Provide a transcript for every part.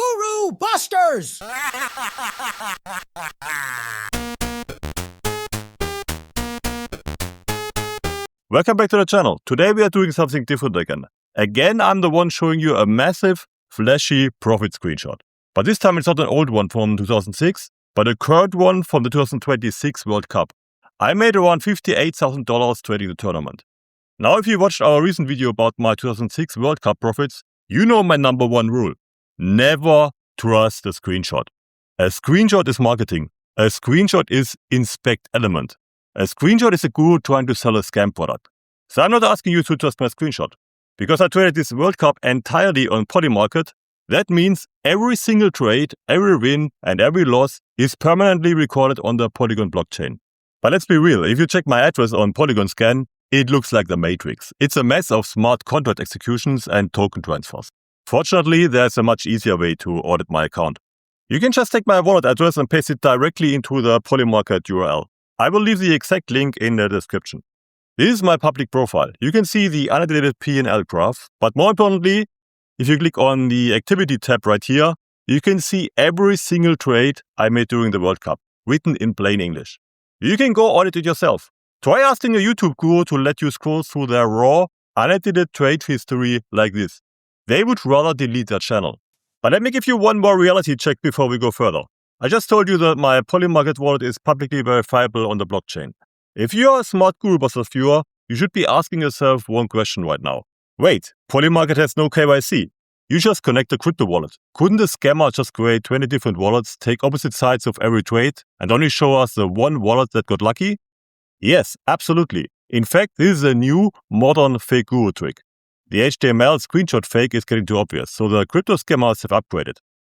Guru Busters! Welcome back to the channel. Today we are doing something different again. Again, I'm the one showing you a massive, flashy profit screenshot. But this time it's not an old one from 2006, but a current one from the 2026 World Cup. I made around $58,000 trading the tournament. Now, if you watched our recent video about my 2006 World Cup profits, you know my number one rule. Never trust a screenshot. A screenshot is marketing. A screenshot is inspect element. A screenshot is a guru trying to sell a scam product. So I'm not asking you to trust my screenshot. Because I traded this World Cup entirely on Polymarket, that means every single trade, every win, and every loss is permanently recorded on the Polygon blockchain. But let's be real, if you check my address on Polygonscan, it looks like the Matrix. It's a mess of smart contract executions and token transfers. Fortunately, there's a much easier way to audit my account. You can just take my wallet address and paste it directly into the Polymarket URL. I will leave the exact link in the description. This is my public profile. You can see the unedited P&L graph, but more importantly, if you click on the activity tab right here, you can see every single trade I made during the World Cup, written in plain English. You can go audit it yourself. Try asking a YouTube guru to let you scroll through their raw, unedited trade history like this. They would rather delete their channel. But let me give you one more reality check before we go further. I just told you that my Polymarket wallet is publicly verifiable on the blockchain. If you're a smart Guru Busters viewer, you should be asking yourself one question right now. Wait, Polymarket has no KYC. You just connect a crypto wallet. Couldn't a scammer just create 20 different wallets, take opposite sides of every trade, and only show us the one wallet that got lucky? Yes, absolutely. In fact, this is a new, modern fake guru trick. The HTML screenshot fake is getting too obvious, so the crypto scammers have upgraded.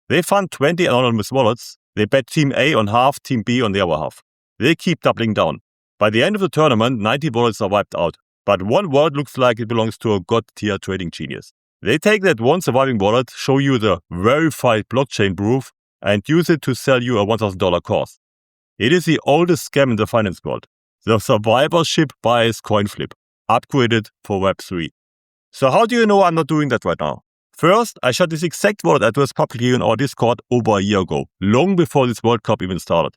They fund 20 anonymous wallets. They bet Team A on half, Team B on the other half. They keep doubling down. By the end of the tournament, 90 wallets are wiped out. But one wallet looks like it belongs to a god-tier trading genius. They take that one surviving wallet, show you the verified blockchain proof, and use it to sell you a $1,000 course. It is the oldest scam in the finance world. The Survivorship bias coin flip, upgraded for Web3. So how do you know I'm not doing that right now? First, I shared this exact wallet address publicly on our Discord over a year ago, long before this World Cup even started.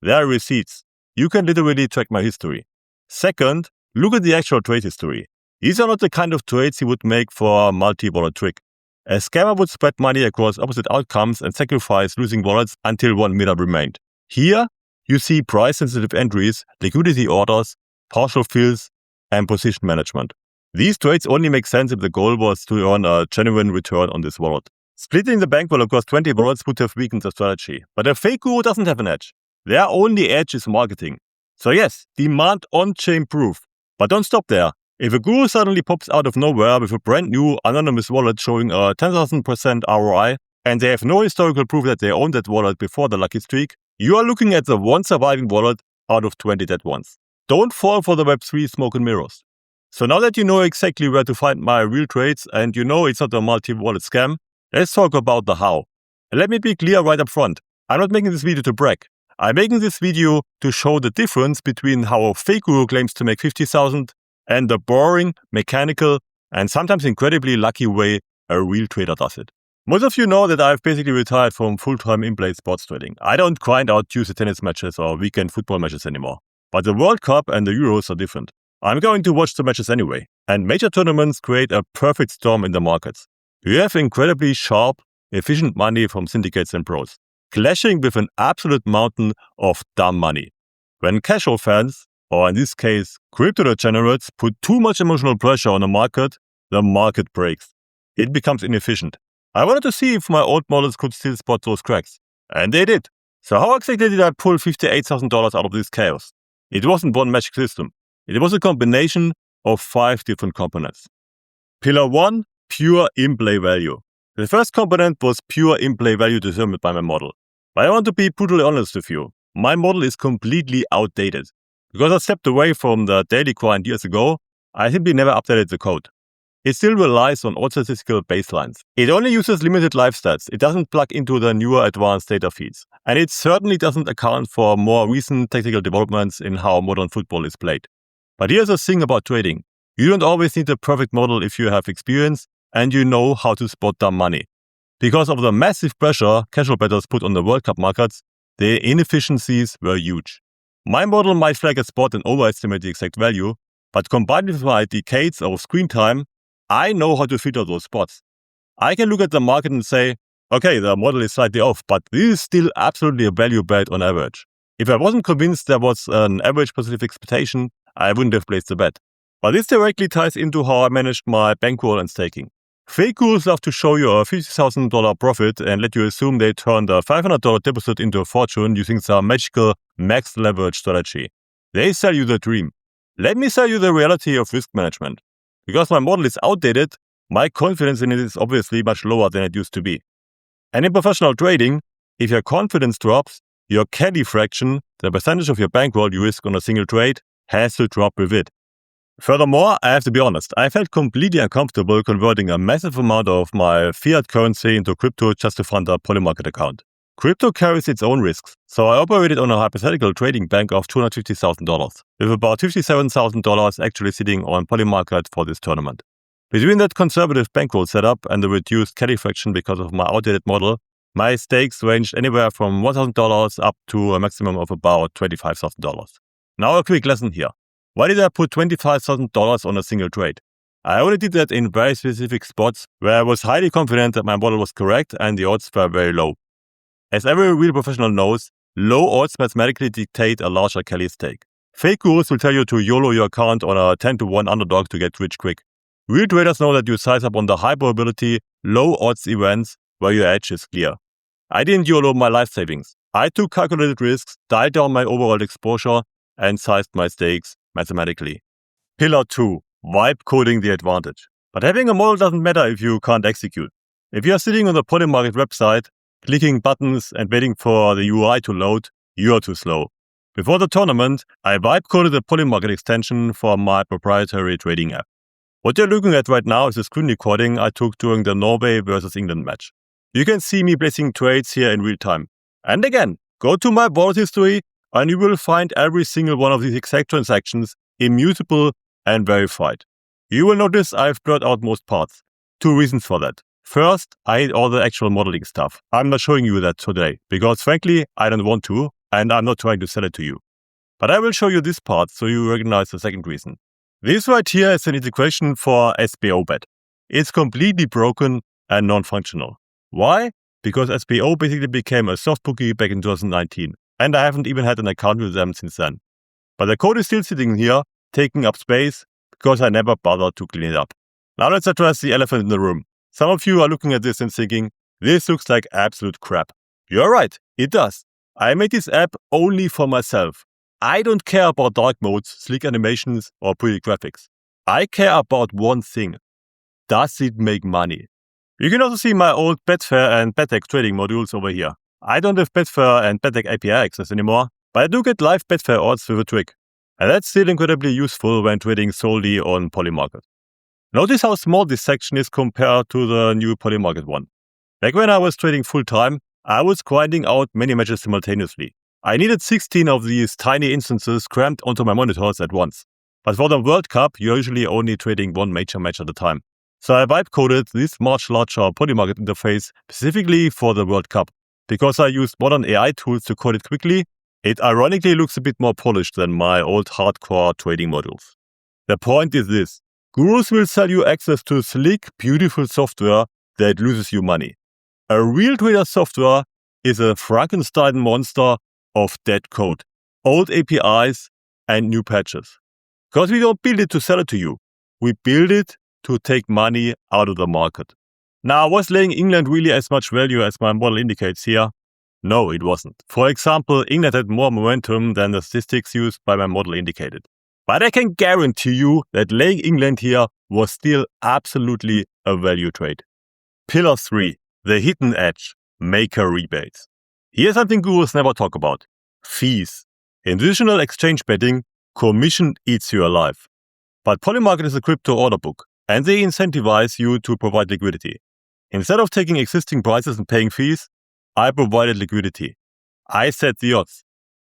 There are receipts. You can literally track my history. Second, look at the actual trade history. These are not the kind of trades you would make for a multi-wallet trick. A scammer would spread money across opposite outcomes and sacrifice losing wallets until one winner remained. Here, you see price-sensitive entries, liquidity orders, partial fills, and position management. These trades only make sense if the goal was to earn a genuine return on this wallet. Splitting the bankroll across 20 wallets would have weakened the strategy. But a fake guru doesn't have an edge. Their only edge is marketing. So yes, demand on-chain proof. But don't stop there. If a guru suddenly pops out of nowhere with a brand new anonymous wallet showing a 10,000% ROI, and they have no historical proof that they owned that wallet before the lucky streak, you are looking at the one surviving wallet out of 20 dead ones. Don't fall for the Web3 smoke and mirrors. So now that you know exactly where to find my real trades and you know it's not a multi-wallet scam, let's talk about the how. And let me be clear right up front. I'm not making this video to brag. I'm making this video to show the difference between how a fake guru claims to make 50,000 and the boring, mechanical, and sometimes incredibly lucky way a real trader does it. Most of you know that I've basically retired from full-time in-play sports trading. I don't grind out Tuesday tennis matches or weekend football matches anymore. But the World Cup and the Euros are different. I'm going to watch the matches anyway. And major tournaments create a perfect storm in the markets. You have incredibly sharp, efficient money from syndicates and pros, clashing with an absolute mountain of dumb money. When casual fans, or in this case, crypto degenerates, put too much emotional pressure on the market breaks. It becomes inefficient. I wanted to see if my old models could still spot those cracks. And they did. So how exactly did I pull $58,000 out of this chaos? It wasn't one magic system. It was a combination of 5 different components. Pillar 1, pure in-play value. The first component was pure in-play value determined by my model. But I want to be brutally honest with you. My model is completely outdated. Because I stepped away from the daily grind years ago, I simply never updated the code. It still relies on old statistical baselines. It only uses limited live stats. It doesn't plug into the newer advanced data feeds. And it certainly doesn't account for more recent technical developments in how modern football is played. But here's the thing about trading. You don't always need a perfect model if you have experience and you know how to spot dumb money. Because of the massive pressure casual bettors put on the World Cup markets, the inefficiencies were huge. My model might flag a spot and overestimate the exact value, but combined with my decades of screen time, I know how to filter those spots. I can look at the market and say, okay, the model is slightly off, but this is still absolutely a value bet on average. If I wasn't convinced there was an average positive expectation, I wouldn't have placed the bet. But this directly ties into how I managed my bankroll and staking. Fake gurus love to show you a $50,000 profit and let you assume they turned a $500 deposit into a fortune using some magical max leverage strategy. They sell you the dream. Let me sell you the reality of risk management. Because my model is outdated, my confidence in it is obviously much lower than it used to be. And in professional trading, if your confidence drops, your carry fraction, the percentage of your bankroll you risk on a single trade, has to drop with it. Furthermore, I have to be honest, I felt completely uncomfortable converting a massive amount of my fiat currency into crypto just to fund a Polymarket account. Crypto carries its own risks, so I operated on a hypothetical trading bank of $250,000, with about $57,000 actually sitting on Polymarket for this tournament. Between that conservative bankroll setup and the reduced carry fraction because of my outdated model, my stakes ranged anywhere from $1,000 up to a maximum of about $25,000. Now a quick lesson here. Why did I put $25,000 on a single trade? I only did that in very specific spots where I was highly confident that my model was correct and the odds were very low. As every real professional knows, low odds mathematically dictate a larger carry stake. Fake gurus will tell you to YOLO your account on a 10-to-1 underdog to get rich quick. Real traders know that you size up on the high probability, low odds events where your edge is clear. I didn't YOLO my life savings. I took calculated risks, dialed down my overall exposure, and sized my stakes mathematically. Pillar 2. Vibecoding the advantage. But having a model doesn't matter if you can't execute. If you're sitting on the Polymarket website, clicking buttons and waiting for the UI to load, you're too slow. Before the tournament, I vibecoded the Polymarket extension for my proprietary trading app. What you're looking at right now is a screen recording I took during the Norway versus England match. You can see me placing trades here in real time. And again, go to my wallet history and you will find every single one of these exact transactions immutable and verified. You will notice I've blurred out most parts. 2 reasons for that. First, I hate all the actual modeling stuff. I'm not showing you that today because frankly, I don't want to and I'm not trying to sell it to you. But I will show you this part so you recognize the second reason. This right here is an integration for SBO bet. It's completely broken and non-functional. Why? Because SBO basically became a soft bookie back in 2019. And I haven't even had an account with them since then. But the code is still sitting here, taking up space, because I never bothered to clean it up. Now let's address the elephant in the room. Some of you are looking at this and thinking, this looks like absolute crap. You're right, it does. I made this app only for myself. I don't care about dark modes, sleek animations, or pretty graphics. I care about one thing. Does it make money? You can also see my old Betfair and Betec trading modules over here. I don't have Betfair and Betec API access anymore, but I do get live Betfair odds with a trick. And that's still incredibly useful when trading solely on Polymarket. Notice how small this section is compared to the new Polymarket one. Back when I was trading full-time, I was grinding out many matches simultaneously. I needed 16 of these tiny instances crammed onto my monitors at once. But for the World Cup, you're usually only trading one major match at a time. So I vibecoded this much larger Polymarket interface specifically for the World Cup. Because I used modern AI tools to code it quickly, it ironically looks a bit more polished than my old hardcore trading modules. The point is this. Gurus will sell you access to slick, beautiful software that loses you money. A real trader software is a Frankenstein monster of dead code, old APIs, and new patches. Because we don't build it to sell it to you. We build it to take money out of the market. Now, was laying England really as much value as my model indicates here? No, it wasn't. For example, England had more momentum than the statistics used by my model indicated. But I can guarantee you that laying England here was still absolutely a value trade. Pillar 3, the hidden edge, maker rebates. Here's something gurus never talk about. Fees. In traditional exchange betting, commission eats you alive. But Polymarket is a crypto order book, and they incentivize you to provide liquidity. Instead of taking existing prices and paying fees, I provided liquidity. I set the odds.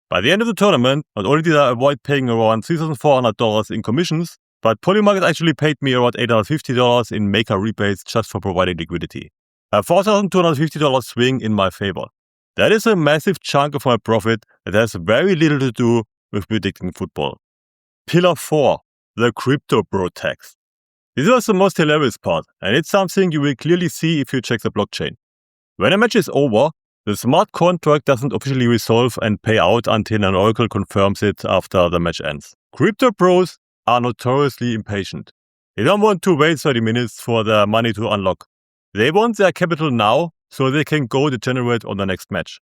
By the end of the tournament, not only did I avoid paying around $3,400 in commissions, but Polymarket actually paid me around $850 in maker rebates just for providing liquidity. A $4,250 swing in my favor. That is a massive chunk of my profit that has very little to do with predicting football. Pillar 4. The crypto bro tax. This was the most hilarious part, and it's something you will clearly see if you check the blockchain. When a match is over, the smart contract doesn't officially resolve and pay out until an oracle confirms it after the match ends. Crypto bros are notoriously impatient. They don't want to wait 30 minutes for their money to unlock. They want their capital now so they can go degenerate on the next match.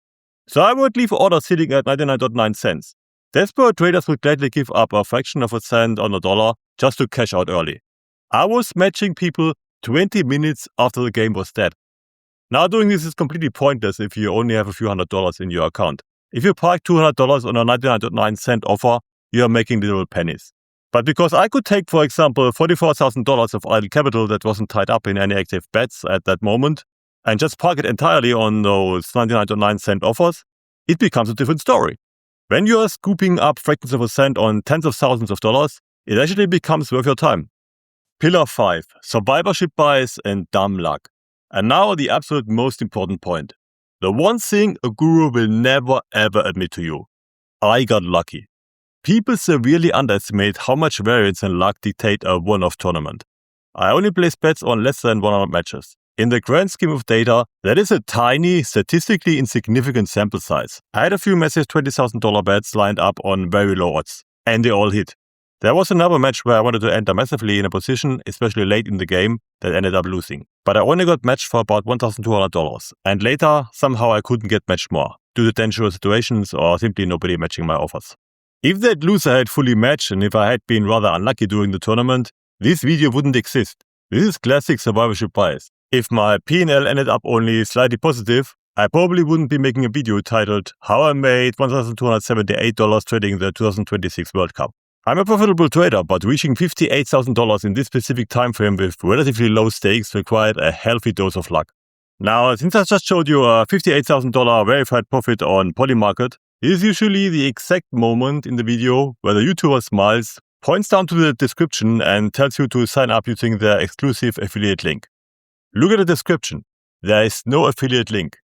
So I would leave orders sitting at 99.9 cents. Desperate traders would gladly give up a fraction of a cent on a dollar just to cash out early. I was matching people 20 minutes after the game was dead. Now doing this is completely pointless if you only have a few $100s in your account. If you park $200 on a 99.9 cent offer, you are making little pennies. But because I could take, for example, $44,000 of idle capital that wasn't tied up in any active bets at that moment, and just park it entirely on those 99.9 cent offers, it becomes a different story. When you are scooping up fractions of a cent on tens of thousands of dollars, it actually becomes worth your time. Pillar 5. Survivorship bias and dumb luck. And now the absolute most important point. The one thing a guru will never ever admit to you. I got lucky. People severely underestimate how much variance and luck dictate a one-off tournament. I only place bets on less than 100 matches. In the grand scheme of data, that is a tiny, statistically insignificant sample size. I had a few massive $20,000 bets lined up on very low odds, and they all hit. There was another match where I wanted to enter massively in a position, especially late in the game, that ended up losing. But I only got matched for about $1,200, and later, somehow I couldn't get matched more, due to dangerous situations or simply nobody matching my offers. If that loser had fully matched and if I had been rather unlucky during the tournament, this video wouldn't exist. This is classic survivorship bias. If my P&L ended up only slightly positive, I probably wouldn't be making a video titled How I Made $1,278 trading the 2026 World Cup. I'm a profitable trader, but reaching $58,000 in this specific time frame with relatively low stakes required a healthy dose of luck. Now, since I just showed you a $58,000 verified profit on Polymarket, this is usually the exact moment in the video where the YouTuber smiles, points down to the description and tells you to sign up using their exclusive affiliate link. Look at the description. There is no affiliate link.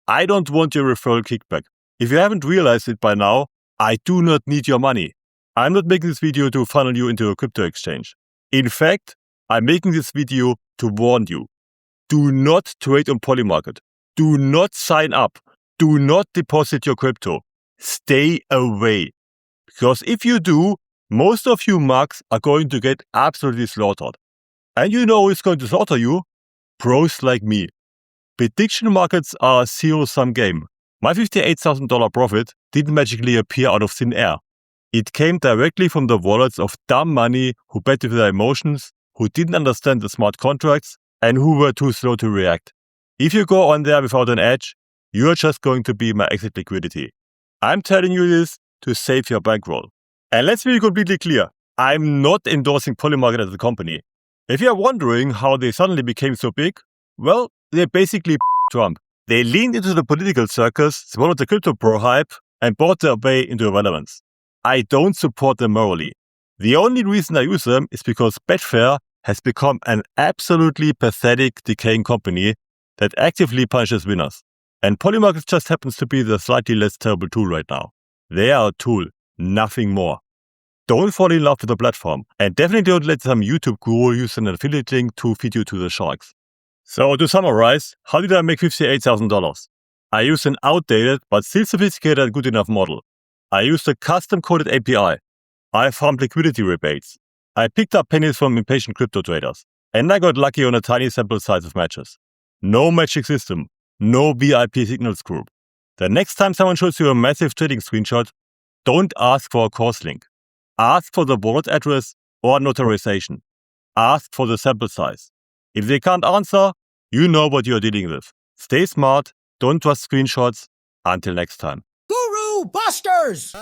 I don't want your referral kickback. If you haven't realized it by now, I do not need your money. I'm not making this video to funnel you into a crypto exchange. In fact, I'm making this video to warn you. Do not trade on Polymarket. Do not sign up. Do not deposit your crypto. Stay away. Because if you do, most of you mugs are going to get absolutely slaughtered. And you know who's going to slaughter you? Pros like me. Prediction markets are a zero-sum game. My $58,000 profit didn't magically appear out of thin air. It came directly from the wallets of dumb money who bet with their emotions, who didn't understand the smart contracts, and who were too slow to react. If you go on there without an edge, you're just going to be my exit liquidity. I'm telling you this to save your bankroll. And let's be completely clear, I'm not endorsing Polymarket as a company. If you're wondering how they suddenly became so big, well, they basically Trump. They leaned into the political circus, swallowed the crypto pro hype, and bought their way into irrelevance. I don't support them morally. The only reason I use them is because Betfair has become an absolutely pathetic, decaying company that actively punishes winners. And Polymarket just happens to be the slightly less terrible tool right now. They are a tool, nothing more. Don't fall in love with the platform, and definitely don't let some YouTube guru use an affiliate link to feed you to the sharks. So to summarize, how did I make $58,000? I used an outdated but still sophisticated and good enough model. I used a custom-coded API. I farmed liquidity rebates. I picked up pennies from impatient crypto traders. And I got lucky on a tiny sample size of matches. No magic system. No VIP signals group. The next time someone shows you a massive trading screenshot, don't ask for a course link. Ask for the wallet address or notarization. Ask for the sample size. If they can't answer, you know what you're dealing with. Stay smart, don't trust screenshots. Until next time. Guru Busters!